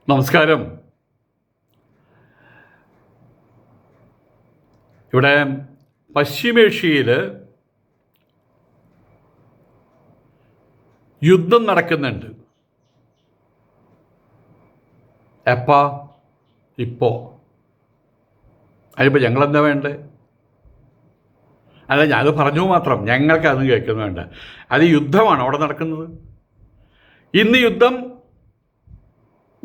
നമസ്കാരം. ഇവിടെ പശ്ചിമേഷ്യയിൽ യുദ്ധം നടക്കുന്നുണ്ട്. എപ്പാ? ഇപ്പോൾ. അതിപ്പോൾ ഞങ്ങളെന്താ വേണ്ടേ? അല്ല, ഞാനത് പറഞ്ഞു മാത്രം, ഞങ്ങൾക്ക് അത് കേൾക്കുന്നു വേണ്ട. അത് യുദ്ധമാണ് അവിടെ നടക്കുന്നത്. ഇന്ന് യുദ്ധം,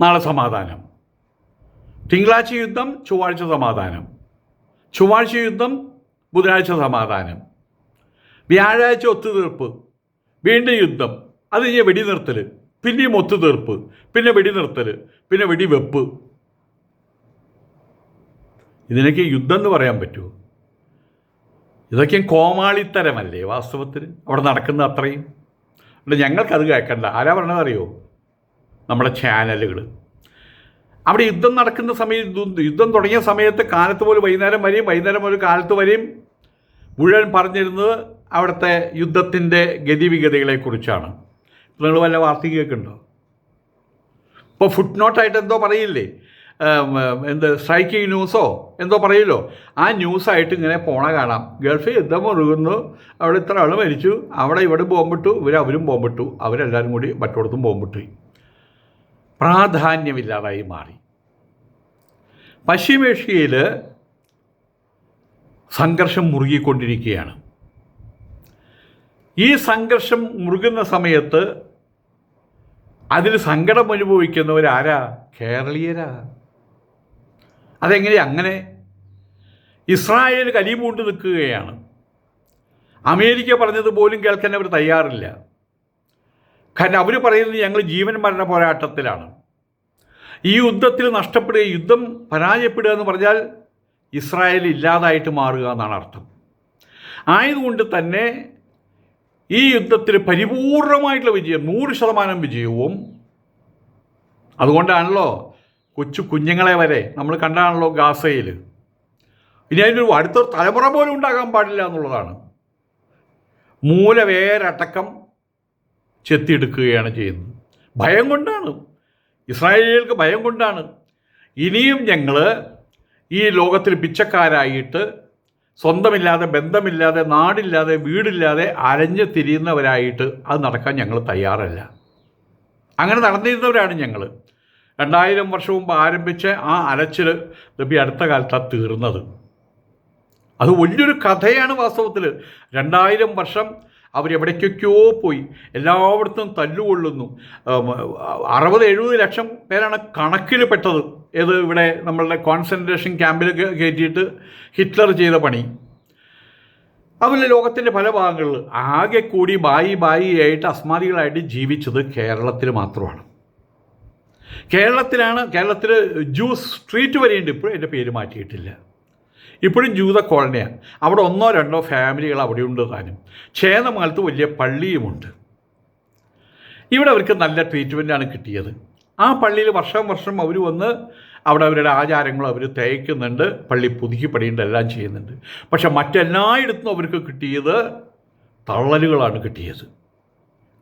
നാളെ സമാധാനം. തിങ്കളാഴ്ച യുദ്ധം, ചൊവ്വാഴ്ച സമാധാനം. ചൊവ്വാഴ്ച യുദ്ധം, ബുധനാഴ്ച സമാധാനം. വ്യാഴാഴ്ച ഒത്തുതീർപ്പ്, വീണ്ടും യുദ്ധം. അത് കഴിഞ്ഞ് വെടിനിർത്തൽ, പിന്നെയും ഒത്തുതീർപ്പ്, പിന്നെ വെടിനിർത്തൽ, പിന്നെ വെടിവെപ്പ്. ഇതിനൊക്കെ യുദ്ധം എന്ന് പറയാൻ പറ്റുമോ? ഇതൊക്കെ കോമാളിത്തരമല്ലേ വാസ്തവത്തിൽ അവിടെ നടക്കുന്ന അത്രയും? ഞങ്ങൾക്കത് കേൾക്കണ്ട. ആരാ പറഞ്ഞതറിയോ? നമ്മുടെ ചാനലുകൾ. അവിടെ യുദ്ധം നടക്കുന്ന സമയത്ത്, യുദ്ധം തുടങ്ങിയ സമയത്ത് കാലത്ത് പോലും വൈകുന്നേരം വരെയും, വൈകുന്നേരം പോലും കാലത്ത് വരെയും മുഴുവൻ പറഞ്ഞിരുന്നത് അവിടുത്തെ യുദ്ധത്തിൻ്റെ ഗതിവിഗതികളെക്കുറിച്ചാണ്. നിങ്ങൾ വല്ല വാർത്ത കേൾക്കുന്നുണ്ടോ? ഇപ്പോൾ ഫുട് നോട്ടായിട്ട് എന്തോ പറയില്ലേ, സ്ട്രൈക്കിംഗ് ന്യൂസോ എന്തോ പറയുമല്ലോ, ആ ന്യൂസായിട്ട് ഇങ്ങനെ പോണ കാണാം. ഗൾഫിൽ യുദ്ധം മുറുകുന്നു, അവിടെ ഇത്ര ആൾ മരിച്ചു, അവിടെ ഇവിടെ ബോംബിട്ടു, അവരും ബോംബിട്ടു, അവരെല്ലാവരും കൂടി മറ്റോടത്തും ബോംബിട്ടു. പ്രാധാന്യമില്ലാതായി മാറി. പശ്ചിമേഷ്യയിൽ സംഘർഷം മുറുകിക്കൊണ്ടിരിക്കുകയാണ്. ഈ സംഘർഷം മുറുകുന്ന സമയത്ത് അതിൽ സങ്കടം അനുഭവിക്കുന്നവരാരാ? കേരളീയരാ. അതെങ്ങനെയാ അങ്ങനെ? ഇസ്രായേൽ കലിപൂണ്ട് നിൽക്കുകയാണ്. അമേരിക്ക പറഞ്ഞത് പോലും കേൾക്കാൻ അവർ തയ്യാറില്ല. കാരണം അവർ പറയുന്നത് ഞങ്ങൾ ജീവൻ മരണ പോരാട്ടത്തിലാണ്. ഈ യുദ്ധത്തിൽ നഷ്ടപ്പെടുക, യുദ്ധം പരാജയപ്പെടുക എന്ന് പറഞ്ഞാൽ ഇസ്രായേൽ ഇല്ലാതായിട്ട് മാറുക എന്നാണ് അർത്ഥം. ആയതുകൊണ്ട് തന്നെ ഈ യുദ്ധത്തിൽ പരിപൂർണമായിട്ടുള്ള വിജയം, 100% വിജയവും. അതുകൊണ്ടാണല്ലോ കുഞ്ഞുങ്ങളെ വരെ നമ്മൾ കണ്ടാണല്ലോ ഗാസയിൽ. ഇനി അതിനൊരു അടുത്തൊരു തലമുറ പോലും ഉണ്ടാകാൻ പാടില്ല എന്നുള്ളതാണ്. മൂലവേരടക്കം ചെത്തിയെടുക്കുകയാണ് ചെയ്യുന്നത്. ഭയം കൊണ്ടാണ്, ഇസ്രായേലികൾക്ക് ഭയം കൊണ്ടാണ്. ഇനിയും ഞങ്ങൾ ഈ ലോകത്തിൽ പിച്ചക്കാരായിട്ട്, സ്വന്തമില്ലാതെ, ബന്ധമില്ലാതെ, നാടില്ലാതെ, വീടില്ലാതെ അലഞ്ഞു തിരിയുന്നവരായിട്ട് അത് നടക്കാൻ ഞങ്ങൾ തയ്യാറല്ല. അങ്ങനെ നടന്നിരുന്നവരാണ് ഞങ്ങൾ. 2000 വർഷം മുമ്പ് ആരംഭിച്ച ആ അലച്ചിൽ അടുത്ത കാലത്താണ് തീർന്നത്. അത് വലിയൊരു കഥയാണ് വാസ്തവത്തിൽ. 2000 വർഷം അവരെവിടേക്കൊക്കെയോ പോയി, എല്ലായിടത്തും തല്ലുകൊള്ളുന്നു. 60-70 ലക്ഷം പേരാണ് കണക്കിൽ പെട്ടത്. ഏത് ഇവിടെ നമ്മളുടെ കോൺസെൻട്രേഷൻ ക്യാമ്പിൽ കയറ്റിയിട്ട് ഹിറ്റ്ലർ ചെയ്ത പണി. അതുപോലെ ലോകത്തിൻ്റെ പല ഭാഗങ്ങളിൽ ആകെ കൂടി ബായി ആയിട്ട് അസ്മാദികളായിട്ട് ജീവിച്ചത് കേരളത്തിൽ മാത്രമാണ്. കേരളത്തിൽ ജ്യൂസ് സ്ട്രീറ്റ് വരെയുണ്ട്. ഇപ്പോഴും എൻ്റെ പേര് മാറ്റിയിട്ടില്ല. ഇപ്പോഴും ജൂത കോളനിയാണ്. അവിടെ 1-2 ഫാമിലികൾ അവിടെ ഉണ്ട് താനും. ചേന്നമംഗലത്ത് വലിയ പള്ളിയുമുണ്ട്. ഇവിടെ അവർക്ക് നല്ല ട്രീറ്റ്മെൻറ്റാണ് കിട്ടിയത്. ആ പള്ളിയിൽ വർഷം അവർ വന്ന് അവിടെ അവരുടെ ആചാരങ്ങൾ അവർ തേക്കുന്നുണ്ട്, പള്ളി പുതുക്കി പണിയുണ്ട്, എല്ലാം ചെയ്യുന്നുണ്ട്. പക്ഷെ മറ്റെല്ലായിടത്തും അവർക്ക് കിട്ടിയത് തള്ളലുകളാണ് കിട്ടിയത്,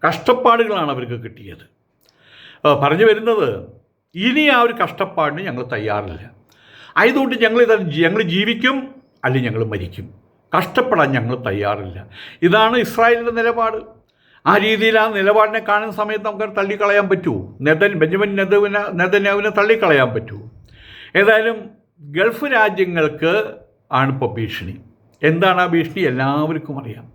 കഷ്ടപ്പാടുകളാണ് അവർക്ക് കിട്ടിയത്. പറഞ്ഞു വരുന്നത്, ഇനി ആ ഒരു കഷ്ടപ്പാടിന് ഞങ്ങൾ തയ്യാറില്ല. ആയതുകൊണ്ട് ഞങ്ങൾ ജീവിക്കും, അല്ലെങ്കിൽ ഞങ്ങൾ മരിക്കും. കഷ്ടപ്പെടാൻ ഞങ്ങൾ തയ്യാറില്ല. ഇതാണ് ഇസ്രായേലിൻ്റെ നിലപാട്. ആ രീതിയിൽ ആ നിലപാടിനെ കാണുന്ന സമയത്ത് നമുക്ക് തള്ളിക്കളയാൻ പറ്റുമോ? ബെഞ്ചമിൻ നെതന്യാഹുവിനെ തള്ളിക്കളയാൻ പറ്റുമോ? ഏതായാലും ഗൾഫ് രാജ്യങ്ങൾക്ക് ആണിപ്പോൾ ഭീഷണി. എന്താണ് ആ ഭീഷണി? എല്ലാവർക്കും അറിയാം.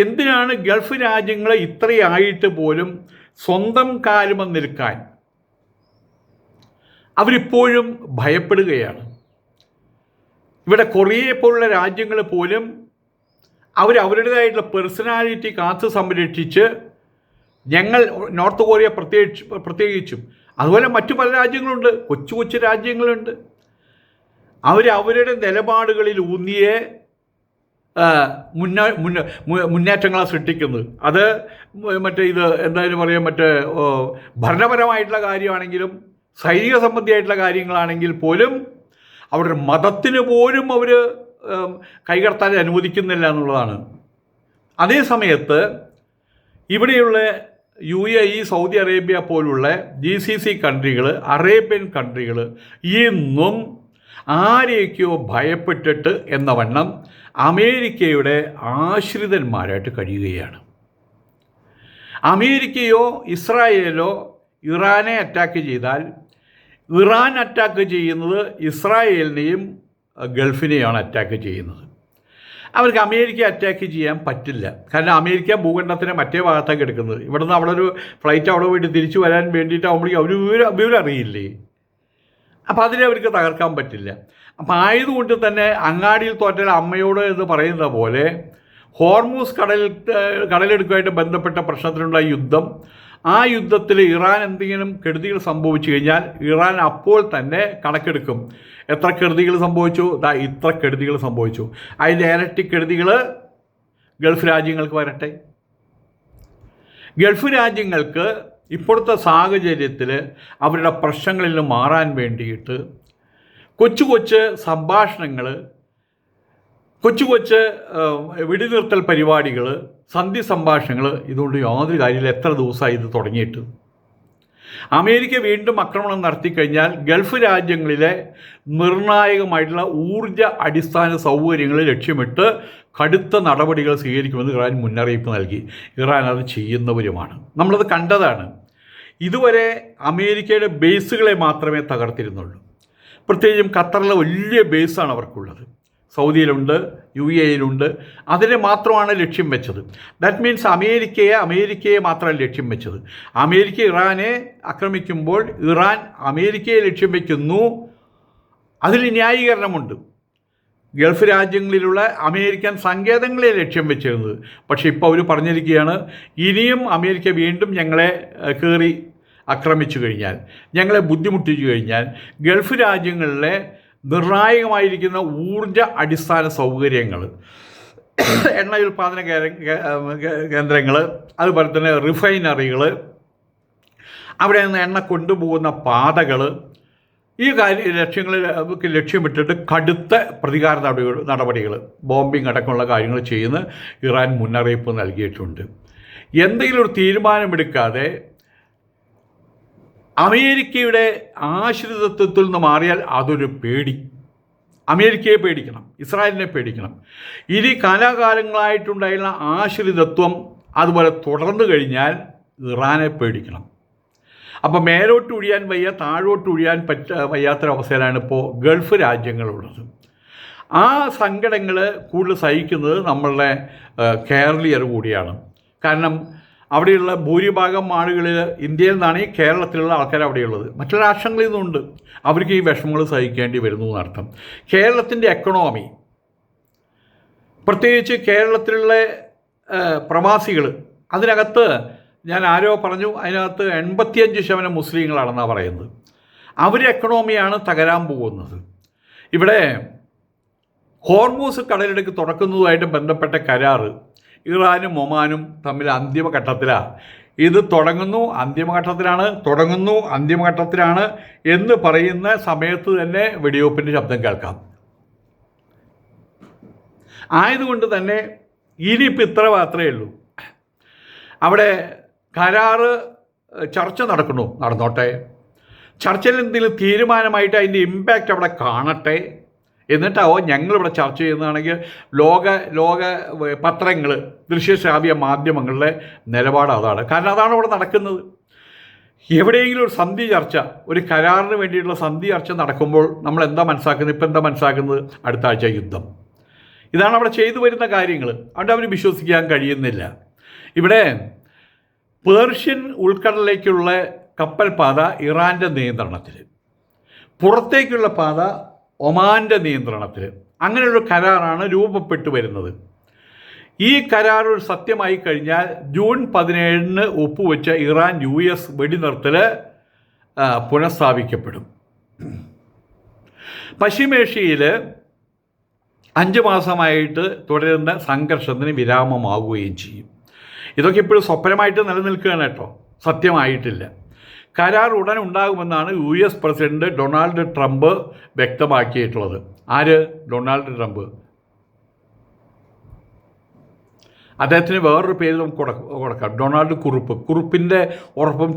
എന്തിനാണ് ഗൾഫ് രാജ്യങ്ങൾ ഇത്രയായിട്ട് പോലും സ്വന്തം കാലുമ നിൽക്കാൻ അവരിപ്പോഴും ഭയപ്പെടുകയാണ്? ഇവിടെ കൊറിയയെ പോലുള്ള രാജ്യങ്ങൾ പോലും അവരുടേതായിട്ടുള്ള പേഴ്സണാലിറ്റി കാത്തു സംരക്ഷിച്ച്, ഞങ്ങൾ നോർത്ത് കൊറിയ പ്രത്യേകിച്ചും, അതുപോലെ മറ്റു പല രാജ്യങ്ങളുണ്ട്, കൊച്ചു രാജ്യങ്ങളുണ്ട്, അവരുടെ നിലപാടുകളിൽ ഊന്നിയ മുന്നേറ്റങ്ങളാണ് സൃഷ്ടിക്കുന്നത്. അത് ഇത് എന്തായാലും പറയാം, ഭരണപരമായിട്ടുള്ള കാര്യമാണെങ്കിലും സൈനിക സംബന്ധിയായിട്ടുള്ള കാര്യങ്ങളാണെങ്കിൽ പോലും അവരുടെ മതത്തിന് പോലും അവർ കൈകടത്താൻ അനുവദിക്കുന്നില്ല എന്നുള്ളതാണ്. അതേ സമയത്ത് ഇവിടെയുള്ള UAE, സൗദി അറേബ്യ പോലുള്ള GCC കൺട്രികൾ, അറേബ്യൻ കൺട്രികൾ ഇന്നും ആരെയൊക്കെയോ ഭയപ്പെട്ടിട്ട് എന്ന വണ്ണം അമേരിക്കയുടെ ആശ്രിതന്മാരായിട്ട് കഴിയുകയാണ്. അമേരിക്കയോ ഇസ്രായേലോ ഇറാനെ അറ്റാക്ക് ചെയ്താൽ ഇറാൻ അറ്റാക്ക് ചെയ്യുന്നത് ഇസ്രായേലിനെയും ഗൾഫിനെയാണ് അറ്റാക്ക് ചെയ്യുന്നത്. അവർക്ക് അമേരിക്ക അറ്റാക്ക് ചെയ്യാൻ പറ്റില്ല. കാരണം അമേരിക്ക ഭൂഖണ്ഡത്തിന് മറ്റേ ഭാഗത്തൊക്കെ എടുക്കുന്നത്. ഇവിടുന്ന് അവിടെ ഒരു ഫ്ലൈറ്റ് അവിടെ പോയിട്ട് തിരിച്ചു വരാൻ വേണ്ടിയിട്ടാകുമ്പോഴേക്കും അവർ വിവരം അറിയില്ലേ. അപ്പോൾ അതിനെ അവർക്ക് തകർക്കാൻ പറ്റില്ല. അപ്പം ആയതുകൊണ്ട് തന്നെ അങ്ങാടിയിൽ തോറ്റാൽ അമ്മയോട് എന്ന് പറയുന്ന പോലെ ഹോർമൂസ് കടലെടുക്കുമായിട്ട് ബന്ധപ്പെട്ട പ്രശ്നത്തിനുണ്ടായ യുദ്ധം, ആ യുദ്ധത്തിൽ ഇറാൻ എന്തെങ്കിലും കെടുതികൾ സംഭവിച്ചു കഴിഞ്ഞാൽ ഇറാൻ അപ്പോൾ തന്നെ കണക്കെടുക്കും. എത്ര കെടുതികൾ സംഭവിച്ചു? ഇത്ര കെടുതികൾ സംഭവിച്ചു. അതിൻ്റെ ഇരട്ടി കെടുതികൾ ഗൾഫ് രാജ്യങ്ങൾക്ക് വരട്ടെ. ഗൾഫ് രാജ്യങ്ങൾക്ക് ഇപ്പോഴത്തെ സാഹചര്യത്തിൽ അവരുടെ പ്രശ്നങ്ങളിൽ നിന്ന് മാറാൻ വേണ്ടിയിട്ട് കൊച്ചു കൊച്ചു സംഭാഷണങ്ങൾ, കൊച്ചു കൊച്ചു വെടിനിർത്തൽ പരിപാടികൾ, സന്ധി സംഭാഷണങ്ങൾ, ഇതുകൊണ്ട് യാതൊരു കാര്യമില്ല. എത്ര ദിവസമായി ഇത് തുടങ്ങിയിട്ട്? അമേരിക്ക വീണ്ടും ആക്രമണം നടത്തിക്കഴിഞ്ഞാൽ ഗൾഫ് രാജ്യങ്ങളിലെ നിർണായകമായിട്ടുള്ള ഊർജ അടിസ്ഥാന സൗകര്യങ്ങൾ ലക്ഷ്യമിട്ട് കടുത്ത നടപടികൾ സ്വീകരിക്കുമെന്ന് ഇറാൻ മുന്നറിയിപ്പ് നൽകി. ഇറാൻ അത് ചെയ്യുന്നവരുമാണ്. നമ്മളത് കണ്ടതാണ്. ഇതുവരെ അമേരിക്കയുടെ ബേസുകളെ മാത്രമേ തകർത്തിരുന്നുള്ളൂ. പ്രത്യേകിച്ചും ഖത്തറിലെ വലിയ ബേസാണ് അവർക്കുള്ളത്. സൗദിയിലുണ്ട്, UAEയിലുണ്ട്. അതിനെ മാത്രമാണ് ലക്ഷ്യം വെച്ചത്. ദാറ്റ് മീൻസ് അമേരിക്കയെ മാത്രമല്ല ലക്ഷ്യം വെച്ചത്. അമേരിക്ക ഇറാനെ ആക്രമിക്കുമ്പോൾ ഇറാൻ അമേരിക്കയെ ലക്ഷ്യം വയ്ക്കുന്നു. അതിൽ ന്യായീകരണമുണ്ട്. ഗൾഫ് രാജ്യങ്ങളിലുള്ള അമേരിക്കൻ സങ്കേതങ്ങളെ ലക്ഷ്യം വെച്ചിരുന്നത്. പക്ഷേ ഇപ്പോൾ അവർ പറഞ്ഞിരിക്കുകയാണ്, ഇനിയും അമേരിക്ക വീണ്ടും ഞങ്ങളെ കയറി ആക്രമിച്ചു കഴിഞ്ഞാൽ, ഞങ്ങളെ ബുദ്ധിമുട്ടിച്ചു കഴിഞ്ഞാൽ ഗൾഫ് രാജ്യങ്ങളിലെ നിർണായകമായിരിക്കുന്ന ഊർജ അടിസ്ഥാന സൗകര്യങ്ങൾ, എണ്ണ ഉൽപ്പാദന കേന്ദ്രങ്ങൾ, അതുപോലെ തന്നെ റിഫൈനറികൾ, അവിടെ നിന്ന് എണ്ണ കൊണ്ടുപോകുന്ന പാതകൾ, ഈ ലക്ഷ്യമിട്ടിട്ട് കടുത്ത പ്രതികാര നടപടികൾ, ബോംബിംഗ് അടക്കമുള്ള കാര്യങ്ങൾ ചെയ്യുന്ന ഇറാൻ മുന്നറിയിപ്പ് നൽകിയിട്ടുണ്ട്. എന്തെങ്കിലും ഒരു തീരുമാനമെടുക്കാതെ അമേരിക്കയുടെ ആശ്രിതത്വത്തിൽ നിന്ന് മാറിയാൽ അതൊരു പേടി. അമേരിക്കയെ പേടിക്കണം, ഇസ്രായേലിനെ പേടിക്കണം. ഇനി കാലാകാലങ്ങളായിട്ടുണ്ടായിരുന്ന ആശ്രിതത്വം അതുപോലെ തുടർന്നു കഴിഞ്ഞാൽ ഇറാനെ പേടിക്കണം. അപ്പോൾ മേലോട്ട് ഒഴിയാൻ വയ്യ, താഴോട്ട് ഒഴിയാൻ വയ്യാത്തൊരവസ്ഥയിലാണ് ഇപ്പോൾ ഗൾഫ് രാജ്യങ്ങളുള്ളത്. ആ സങ്കടങ്ങൾ കൂടുതൽ സഹിക്കുന്നത് നമ്മളുടെ കേരളീയർ കൂടിയാണ്. കാരണം അവിടെയുള്ള ഭൂരിഭാഗം ആളുകളിൽ ഇന്ത്യയിൽ നിന്നാണ് ഈ കേരളത്തിലുള്ള ആൾക്കാർ അവിടെയുള്ളത്. മറ്റു രാഷ്ട്രങ്ങളിൽ നിന്നുണ്ട്. അവർക്ക് ഈ വിഷമങ്ങൾ സഹിക്കേണ്ടി വരുന്നു എന്നർത്ഥം. കേരളത്തിൻ്റെ എക്കണോമി, പ്രത്യേകിച്ച് കേരളത്തിലുള്ള പ്രവാസികൾ, അതിനകത്ത് ഞാൻ ആരോ പറഞ്ഞു, അതിനകത്ത് 85% മുസ്ലിങ്ങളാണെന്നാണ് പറയുന്നത്. അവരുടെ എക്കണോമിയാണ് തകരാൻ പോകുന്നത്. ഇവിടെ ഹോർമൂസ് കടലിടുക്ക് തുറക്കുന്നതുമായിട്ട് ബന്ധപ്പെട്ട കരാറ് ഇറാനും ഒമാനും തമ്മിൽ അന്തിമഘട്ടത്തിലാണ്. ഇത് അന്തിമഘട്ടത്തിലാണ് എന്ന് പറയുന്ന സമയത്ത് തന്നെ വെടിവെപ്പിൻ്റെ ശബ്ദം കേൾക്കാം. ആയതുകൊണ്ട് തന്നെ ഇനിയിപ്പോൾ ഇത്ര മാത്രമേ ഉള്ളൂ. അവിടെ കരാറ് ചർച്ച നടന്നോട്ടെ. ചർച്ചയിൽ എന്തെങ്കിലും തീരുമാനമായിട്ട് അതിൻ്റെ ഇമ്പാക്റ്റ് അവിടെ കാണട്ടെ. എന്നിട്ടാവോ ഞങ്ങളിവിടെ ചർച്ച ചെയ്യുന്നതാണെങ്കിൽ ലോക പത്രങ്ങൾ, ദൃശ്യശ്രാവ്യ മാധ്യമങ്ങളുടെ നിലപാട് അതാണ്. കാരണം അതാണ് ഇവിടെ നടക്കുന്നത്. എവിടെയെങ്കിലും ഒരു സന്ധി ചർച്ച, ഒരു കരാറിന് വേണ്ടിയിട്ടുള്ള സന്ധി ചർച്ച നടക്കുമ്പോൾ നമ്മൾ എന്താ മനസ്സിലാക്കുന്നത്? അടുത്ത ആഴ്ച യുദ്ധം. ഇതാണ് അവിടെ ചെയ്തു വരുന്ന കാര്യങ്ങൾ. അതുകൊണ്ട് അവർ വിശ്വസിക്കാൻ കഴിയുന്നില്ല. ഇവിടെ പേർഷ്യൻ ഉൾക്കടലിലേക്കുള്ള കപ്പൽ പാത ഇറാൻ്റെ നിയന്ത്രണത്തിൽ, പുറത്തേക്കുള്ള പാത ഒമാൻ്റെ നിയന്ത്രണത്തിൽ, അങ്ങനെയൊരു കരാറാണ് രൂപപ്പെട്ടു വരുന്നത്. ഈ കരാർ ഒരു സത്യമായി കഴിഞ്ഞാൽ ജൂൺ 17 ഒപ്പുവെച്ച ഇറാൻ US വെടിനിർത്തൽ പുനഃസ്ഥാപിക്കപ്പെടും. പശ്ചിമേഷ്യയിൽ 5 മാസമായിട്ട് തുടരുന്ന സംഘർഷത്തിന് വിരാമമാവുകയും ചെയ്യും. ഇതൊക്കെ ഇപ്പോഴും സ്വപ്നമായിട്ട് നിലനിൽക്കുകയാണ് കേട്ടോ, സത്യമായിട്ടില്ല. കരാർ ഉടൻ ഉണ്ടാകുമെന്നാണ് US പ്രസിഡന്റ് ഡൊണാൾഡ് ട്രംപ് വ്യക്തമാക്കിയിട്ടുള്ളത്. ആര്? Donald Trump. അദ്ദേഹത്തിന് വേറൊരു പേര് നമുക്ക് കൊടുക്കാം, ഡൊണാൾഡ് കുറുപ്പ്. കുറുപ്പിൻ്റെ ഉറപ്പും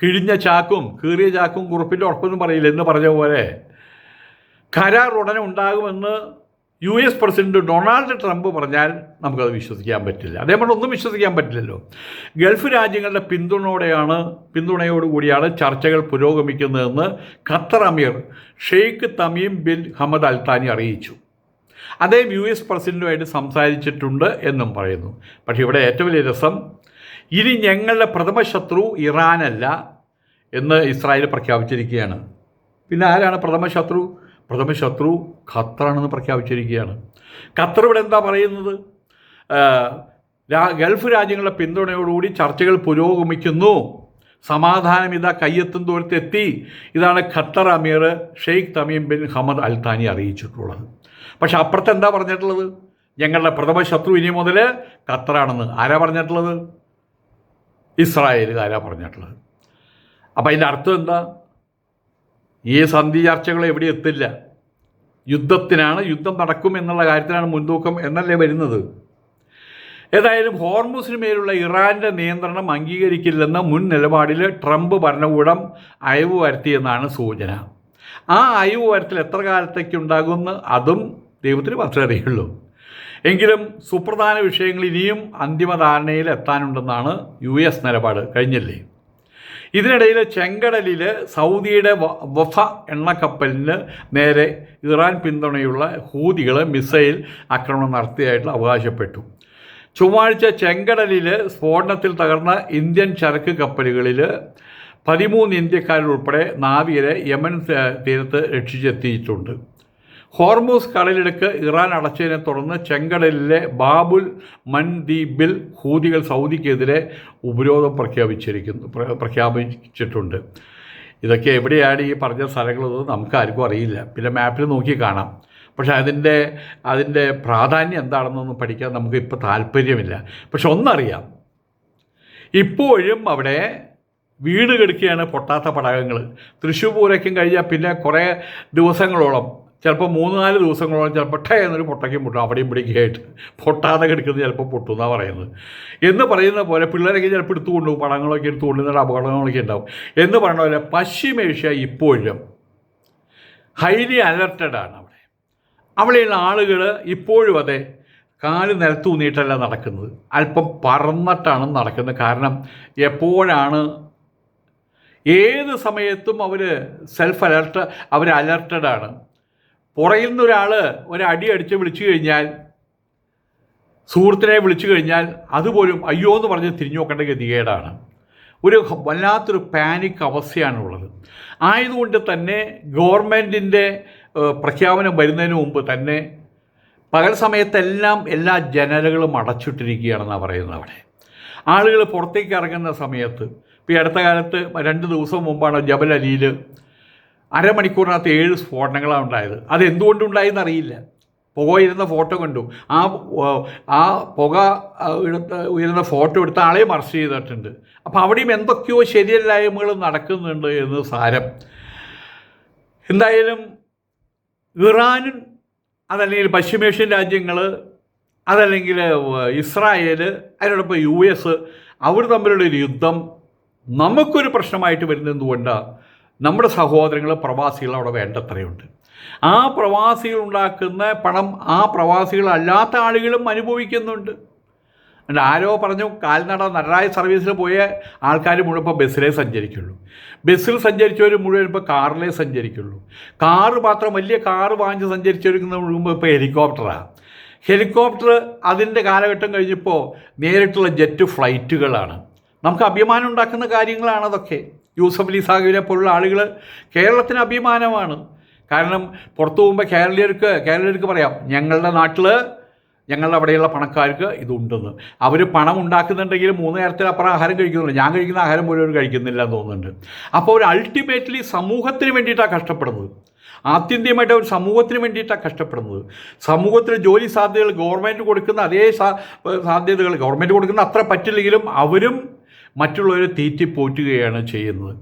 കിഴിഞ്ഞ ചാക്കും കീറിയ ചാക്കും കുറുപ്പിൻ്റെ ഉറപ്പൊന്നും പറയില്ല എന്ന് പറഞ്ഞ പോലെ കരാർ ഉടനെ ഉണ്ടാകുമെന്ന് US പ്രസിഡന്റ് ഡൊണാൾഡ് ട്രംപ് പറഞ്ഞാൽ നമുക്കത് വിശ്വസിക്കാൻ പറ്റില്ല. അതേപോലെ ഒന്നും വിശ്വസിക്കാൻ പറ്റില്ലല്ലോ. ഗൾഫ് രാജ്യങ്ങളുടെ പിന്തുണയോടുകൂടിയാണ് ചർച്ചകൾ പുരോഗമിക്കുന്നതെന്ന് ഖത്തർ അമീർ Sheikh Tamim bin Hamad Al താനി അറിയിച്ചു. അദ്ദേഹം US പ്രസിഡന്റുമായിട്ട് സംസാരിച്ചിട്ടുണ്ട് എന്നും പറയുന്നു. പക്ഷേ ഇവിടെ ഏറ്റവും വലിയ രസം, ഇനി ഞങ്ങളുടെ പ്രഥമ ശത്രു ഇറാനല്ല എന്ന് ഇസ്രായേൽ പ്രഖ്യാപിച്ചിരിക്കുകയാണ്. പിന്നെ ആരാണ് പ്രഥമ ശത്രു? പ്രഥമ ശത്രു ഖത്തറാണെന്ന് പ്രഖ്യാപിച്ചിരിക്കുകയാണ്. ഖത്തർ ഇവിടെ എന്താ പറയുന്നത്? ഗൾഫ് രാജ്യങ്ങളുടെ പിന്തുണയോടുകൂടി ചർച്ചകൾ പുരോഗമിക്കുന്നു, സമാധാനം ഇതാ കയ്യെത്തും ദൂരത്തെത്തി. ഇതാണ് ഖത്തർ അമീർ Sheikh Tamim bin Hamad Al താനി അറിയിച്ചിട്ടുള്ളത്. പക്ഷെ അപ്പുറത്ത് എന്താ പറഞ്ഞിട്ടുള്ളത്? ഞങ്ങളുടെ പ്രഥമ ശത്രു ഇനി മുതൽ ഖത്തറാണെന്ന്. ആരാ പറഞ്ഞിട്ടുള്ളത്? ഇസ്രായേലുകാരാ പറഞ്ഞിട്ടുള്ളത്. അപ്പം അതിൻ്റെ അർത്ഥം എന്താ? ഈ സന്ധി ചർച്ചകൾ എവിടെ എത്തില്ല, യുദ്ധം നടക്കും എന്നുള്ള കാര്യത്തിലാണ് മുൻതൂക്കം എന്നല്ലേ വരുന്നത്. ഏതായാലും ഹോർമുസിന് മേലുള്ള ഇറാൻ്റെ നിയന്ത്രണം അംഗീകരിക്കില്ലെന്ന മുൻ നിലപാടിൽ ട്രംപ് ഭരണകൂടം അയവ് വരുത്തിയെന്നാണ് സൂചന. ആ അയവ് വരുത്തൽ എത്ര കാലത്തേക്കുണ്ടാകുമെന്ന് അതും ദൈവത്തിന് മാത്രമേ അറിയുള്ളൂ. എങ്കിലും സുപ്രധാന വിഷയങ്ങൾ ഇനിയും അന്തിമ ധാരണയിൽ എത്താനുണ്ടെന്നാണ് US നിലപാട്. കഴിഞ്ഞില്ലേ? ഇതിനിടയിൽ ചെങ്കടലിൽ സൗദിയുടെ വഫ എണ്ണക്കപ്പലിന് നേരെ ഇറാൻ പിന്തുണയുള്ള ഹൂതികൾ മിസൈൽ ആക്രമണം നടത്തിയതായിട്ട് അവകാശപ്പെട്ടു. ചൊവ്വാഴ്ച ചെങ്കടലിൽ സ്ഫോടനത്തിൽ തകർന്ന ഇന്ത്യൻ ചരക്ക് കപ്പലുകളിൽ 13 ഇന്ത്യക്കാരുൾപ്പെടെ നാവികരെ യമൻ തീരത്ത് രക്ഷിച്ചെത്തിയിട്ടുണ്ട്. ഹോർമൂസ് കടലിടുക്ക് ഇറാൻ അടച്ചതിനെ തുടർന്ന് ചെങ്കടലിലെ ബാബുൽ മൻദീബിൽ ഹൂതികൾ സൗദിക്കെതിരെ ഉപരോധം പ്രഖ്യാപിച്ചിട്ടുണ്ട്. ഇതൊക്കെ എവിടെയാണ് ഈ പറഞ്ഞ സ്ഥലങ്ങളെന്ന് നമുക്ക് ആർക്കും അറിയില്ല. പിന്നെ മാപ്പിൽ നോക്കി കാണാം. പക്ഷേ അതിൻ്റെ പ്രാധാന്യം എന്താണെന്നൊന്നും പഠിക്കാൻ നമുക്ക് ഇപ്പോൾ താല്പര്യമില്ല. പക്ഷെ ഒന്നറിയാം, ഇപ്പോഴും അവിടെ വീട് കെടുക്കുകയാണ് പൊട്ടാത്ത പടകങ്ങൾ. തൃശ്ശൂർ പൂരയ്ക്കും കഴിഞ്ഞാൽ പിന്നെ കുറേ ദിവസങ്ങളോളം, ചിലപ്പോൾ 3-4 ദിവസങ്ങളോളം ചിലപ്പോൾ എന്നൊരു പൊട്ടയ്ക്കും പൊട്ടും. അവിടെയും ഇവിടേക്കും ആയിട്ട് പൊട്ടാതെ കിടക്കുന്നത് ചിലപ്പോൾ പൊട്ടും എന്നാണ് പറയുന്നത്. എന്ന് പറയുന്ന പോലെ പിള്ളേരൊക്കെ ചിലപ്പോൾ എടുത്തു കൊണ്ടുപോകും, പടങ്ങളൊക്കെ എടുത്തു കൊണ്ടുവന്നിട്ട് അപകടങ്ങളൊക്കെ ഉണ്ടാവും. എന്ന് പറഞ്ഞ പോലെ പശ്ചിമേഷ്യ ഇപ്പോഴും ഹൈലി അലർട്ടഡാണ്. അവിടെയുള്ള ആളുകൾ ഇപ്പോഴും അതെ കാല് നിലത്തൂന്നിയിട്ടല്ല നടക്കുന്നത്, അല്പം പറന്നിട്ടാണ് നടക്കുന്നത്. കാരണം എപ്പോഴാണ് ഏത് സമയത്തും അവർ അലർട്ടഡാണ്. പുറകിൽ നിന്നൊരാൾ ഒരടി അടിച്ച് വിളിച്ചു കഴിഞ്ഞാൽ, സുഹൃത്തിനെ വിളിച്ചു കഴിഞ്ഞാൽ അതുപോലും അയ്യോ എന്ന് പറഞ്ഞ് തിരിഞ്ഞു നോക്കേണ്ട ഗതികേടാണ്. ഒരു വല്ലാത്തൊരു പാനിക് അവസ്ഥയാണുള്ളത്. ആയതുകൊണ്ട് തന്നെ ഗവൺമെൻറ്റിൻ്റെ പ്രഖ്യാപനം വരുന്നതിന് മുമ്പ് തന്നെ പകൽ സമയത്തെല്ലാം എല്ലാ ജനലുകളും അടച്ചിട്ടിരിക്കുകയാണെന്നാണ് പറയുന്നത്. അവിടെ ആളുകൾ പുറത്തേക്ക് ഇറങ്ങുന്ന സമയത്ത്, ഇപ്പോൾ ഈ അടുത്ത കാലത്ത് 2 ദിവസം മുമ്പാണ് ജബൽ അലിയിൽ അരമണിക്കൂറിനകത്ത് 7 സ്ഫോടനങ്ങളാണ് ഉണ്ടായത്. അതെന്തുകൊണ്ടുണ്ടായെന്ന് അറിയില്ല. പുകയിരുന്ന ഫോട്ടോ കണ്ടു. ആ പുക ഉയരുന്ന ഫോട്ടോ എടുത്ത ആളെയും അറസ്റ്റ് ചെയ്തിട്ടുണ്ട്. അപ്പോൾ അവിടെയും എന്തൊക്കെയോ ശരിയല്ലായ്മകൾ നടക്കുന്നുണ്ട് എന്ന് സാരം. എന്തായാലും ഇറാനും അതല്ലെങ്കിൽ പശ്ചിമേഷ്യൻ രാജ്യങ്ങൾ, അതല്ലെങ്കിൽ ഇസ്രായേൽ, അതിനോടൊപ്പം US, അവർ തമ്മിലുള്ളൊരു യുദ്ധം നമുക്കൊരു പ്രശ്നമായിട്ട് വരുന്നത് എന്തുകൊണ്ടാണ്? നമ്മുടെ സഹോദരങ്ങൾ പ്രവാസികൾ അവിടെ വേണ്ടത്രയുണ്ട്. ആ പ്രവാസികൾ ഉണ്ടാക്കുന്ന പണം ആ പ്രവാസികളല്ലാത്ത ആളുകളും അനുഭവിക്കുന്നുണ്ട്. ആരോ പറഞ്ഞു കാൽനട നടരായ സർവീസിൽ പോയ ആൾക്കാർ മുഴുവൻ ഇപ്പോൾ ബസ്സിലേ സഞ്ചരിക്കുള്ളൂ. ബസ്സിൽ സഞ്ചരിച്ചവർ മുഴുവൻ ഇപ്പോൾ കാറിലേ സഞ്ചരിക്കുള്ളൂ. കാറ് മാത്രം വലിയ കാറ് വാങ്ങിച്ച് സഞ്ചരിച്ചവർക്ക് മുഴുവൻ ഇപ്പോൾ ഹെലികോപ്റ്ററാണ്. ഹെലികോപ്റ്റർ അതിൻ്റെ കാലഘട്ടം കഴിഞ്ഞപ്പോൾ നേരിട്ടുള്ള ജെറ്റ് ഫ്ലൈറ്റുകളാണ്. നമുക്ക് അഭിമാനം ഉണ്ടാക്കുന്ന കാര്യങ്ങളാണ് അതൊക്കെ. യൂസഫ് അലി സാഹിബിനെ പോലുള്ള ആളുകൾ കേരളത്തിന് അഭിമാനമാണ്. കാരണം പുറത്തു പോകുമ്പോൾ കേരളീയർക്ക് പറയാം, ഞങ്ങളുടെ നാട്ടിൽ ഞങ്ങളുടെ അവിടെയുള്ള പണക്കാർക്ക് ഇതുണ്ടെന്ന്. അവർ പണം ഉണ്ടാക്കുന്നുണ്ടെങ്കിൽ 3 നേരത്തിനപ്പുറം ആഹാരം കഴിക്കുന്നുണ്ട്. ഞാൻ കഴിക്കുന്ന ആഹാരം പോലും അവർ കഴിക്കുന്നില്ല എന്ന് തോന്നുന്നുണ്ട്. അപ്പോൾ അവർ അൾട്ടിമേറ്റ്ലി സമൂഹത്തിന് വേണ്ടിയിട്ടാണ് കഷ്ടപ്പെടുന്നത്. ആത്യന്തികമായിട്ട് അവർ സമൂഹത്തിന് വേണ്ടിയിട്ടാണ് കഷ്ടപ്പെടുന്നത്. സമൂഹത്തിൽ ജോലി സാധ്യതകൾ ഗവൺമെൻറ് കൊടുക്കുന്ന അതേ സാധ്യതകൾ ഗവൺമെൻറ് കൊടുക്കുന്ന അത്ര പറ്റില്ലെങ്കിലും അവരും മറ്റുള്ളവരെ തീറ്റിപ്പോറ്റുകയാണ് ചെയ്യുന്നത്.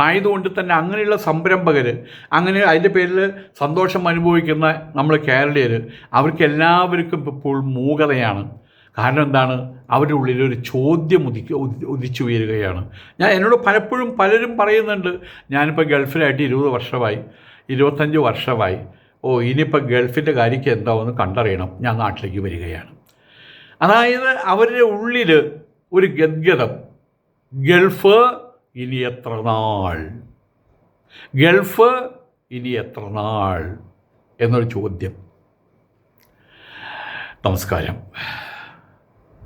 ആയതുകൊണ്ട് തന്നെ അങ്ങനെയുള്ള സംരംഭകർ, അങ്ങനെ അതിൻ്റെ പേരിൽ സന്തോഷം അനുഭവിക്കുന്ന നമ്മൾ കേരളീയർ, അവർക്ക് എല്ലാവർക്കും ഇപ്പോൾ മൂകതയാണ്. കാരണം എന്താണ്? അവരുടെ ഉള്ളിലൊരു ചോദ്യം ഉദിച്ചു ഉയരുകയാണ്. എന്നോട് പലപ്പോഴും പലരും പറയുന്നുണ്ട്, ഞാനിപ്പോൾ ഗൾഫിലായിട്ട് 20 വർഷമായി, 25 വർഷമായി, ഇനിയിപ്പോൾ ഗൾഫിൻ്റെ കാര്യമൊക്കെ എന്താവെന്ന് കണ്ടറിയണം, ഞാൻ നാട്ടിലേക്ക് വരികയാണ്. അതായത് അവരുടെ ഉള്ളിൽ ഒരു ഗദ്ഗതം, ഗൾഫ് ഇനി എത്ര നാൾ, ഗൾഫ് ഇനി എത്ര നാൾ എന്നൊരു ചോദ്യം. നമസ്കാരം.